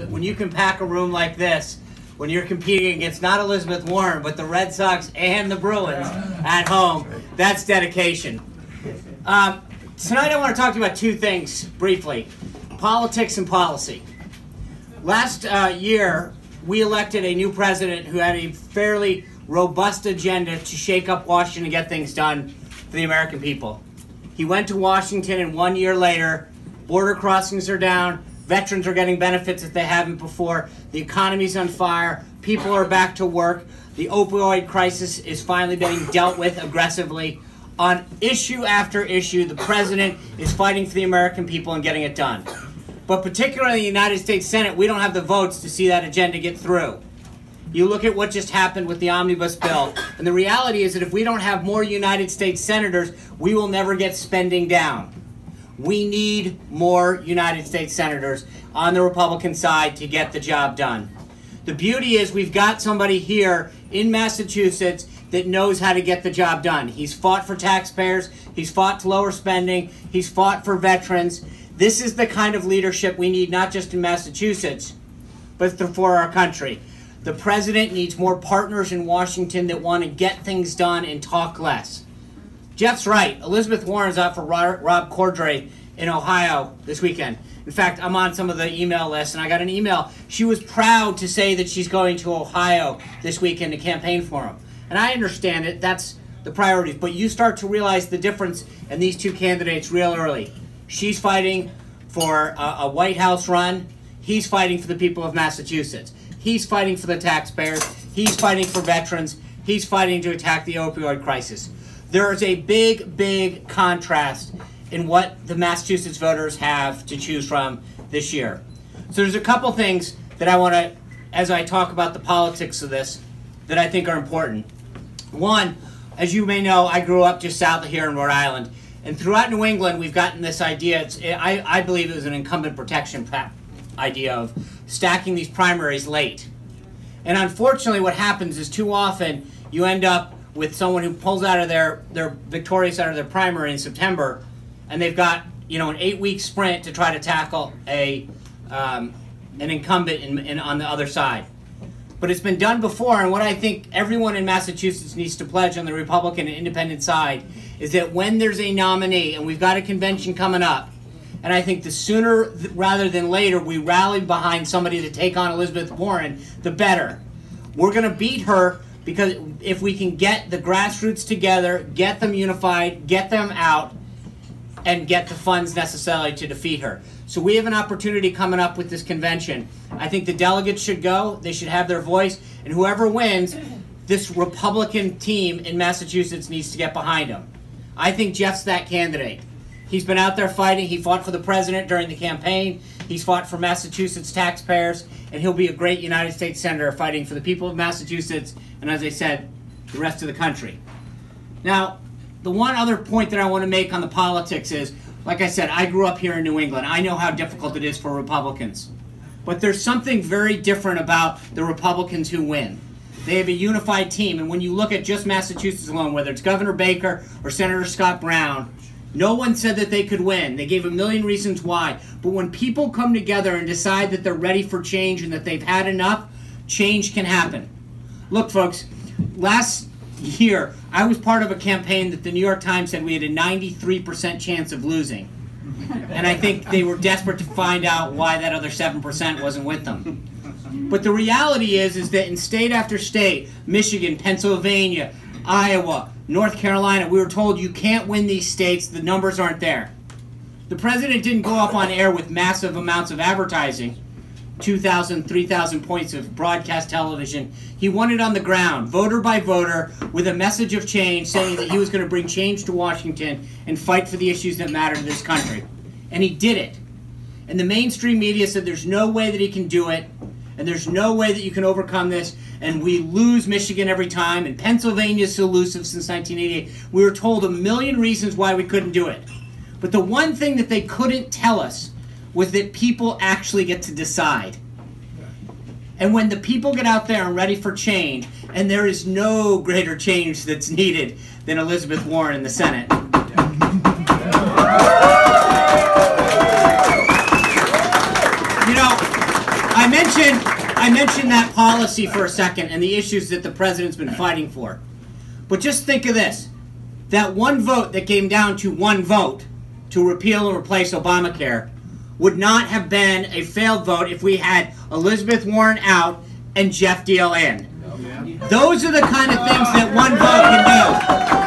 When you can pack a room like this, when you're competing against not Elizabeth Warren, but the Red Sox and the Bruins at home, that's dedication. Tonight I want to talk to you about two things briefly: politics and policy. Last year, we elected a new president who had a fairly robust agenda to shake up Washington and get things done for the American people. He went to Washington, and 1 year later, border crossings are down, veterans are getting benefits that they haven't before, the economy's on fire, people are back to work, the opioid crisis is finally being dealt with aggressively. On issue after issue, the president is fighting for the American people and getting it done. But particularly in the United States Senate, we don't have the votes to see that agenda get through. You look at what just happened with the omnibus bill, and the reality is that if we don't have more United States senators, we will never get spending down. We need more United States senators on the Republican side to get the job done. The beauty is we've got somebody here in Massachusetts that knows how to get the job done. He's fought for taxpayers, he's fought to lower spending, he's fought for veterans. This is the kind of leadership we need, not just in Massachusetts, but for our country. The president needs more partners in Washington that want to get things done and talk less. Jeff's right. Elizabeth Warren's out for Rob Cordray in Ohio this weekend. In fact, I'm on some of the email lists, and I got an email. She was proud to say that she's going to Ohio this weekend to campaign for him. And I understand it. That's the priorities. But you start to realize the difference in these two candidates real early. She's fighting for a White House run. He's fighting for the people of Massachusetts. He's fighting for the taxpayers. He's fighting for veterans. He's fighting to attack the opioid crisis. There is a big, big contrast in what the Massachusetts voters have to choose from this year. So there's a couple things that I want to, as I talk about the politics of this, that I think are important. One, as you may know, I grew up just south of here in Rhode Island. And throughout New England, we've gotten this idea. I believe it was an incumbent protection idea of stacking these primaries late. And unfortunately, what happens is too often you end up with someone who pulls out of they're victorious out of their primary in September, and they've got an 8-week sprint to try to tackle an incumbent on the other side. But it's been done before, and what I think everyone in Massachusetts needs to pledge on the Republican and Independent side is that when there's a nominee, and we've got a convention coming up, and I think the sooner rather than later we rally behind somebody to take on Elizabeth Warren, the better. We're going to beat her because if we can get the grassroots together, get them unified, get them out, and get the funds necessary to defeat her. So we have an opportunity coming up with this convention. I think the delegates should go. They should have their voice. And whoever wins, this Republican team in Massachusetts needs to get behind him. I think Jeff's that candidate. He's been out there fighting. He fought for the president during the campaign. He's fought for Massachusetts taxpayers. And he'll be a great United States senator fighting for the people of Massachusetts and, as I said, the rest of the country. Now, the one other point that I want to make on the politics is, like I said, I grew up here in New England. I know how difficult it is for Republicans. But there's something very different about the Republicans who win. They have a unified team. And when you look at just Massachusetts alone, whether it's Governor Baker or Senator Scott Brown, no one said that they could win. They gave a million reasons why. But when people come together and decide that they're ready for change and that they've had enough, change can happen. Look, folks, last year, I was part of a campaign that the New York Times said we had a 93% chance of losing. And I think they were desperate to find out why that other 7% wasn't with them. But the reality is that in state after state, Michigan, Pennsylvania, Iowa, North Carolina, we were told you can't win these states, the numbers aren't there. The president didn't go up on air with massive amounts of advertising, 2,000, 3,000 points of broadcast television. He won it on the ground, voter by voter, with a message of change, saying that he was going to bring change to Washington and fight for the issues that matter to this country. And he did it. And the mainstream media said there's no way that he can do it, and there's no way that you can overcome this, and we lose Michigan every time, and Pennsylvania's so elusive since 1988. We were told a million reasons why we couldn't do it. But the one thing that they couldn't tell us was that people actually get to decide. And when the people get out there and ready for change, and there is no greater change that's needed than Elizabeth Warren in the Senate. You know, I I mentioned that policy for a second and the issues that the president's been fighting for. But just think of this. That one vote that came down to one vote to repeal and replace Obamacare would not have been a failed vote if we had Elizabeth Warren out and Geoff Diehl in. Those are the kind of things that one vote can do.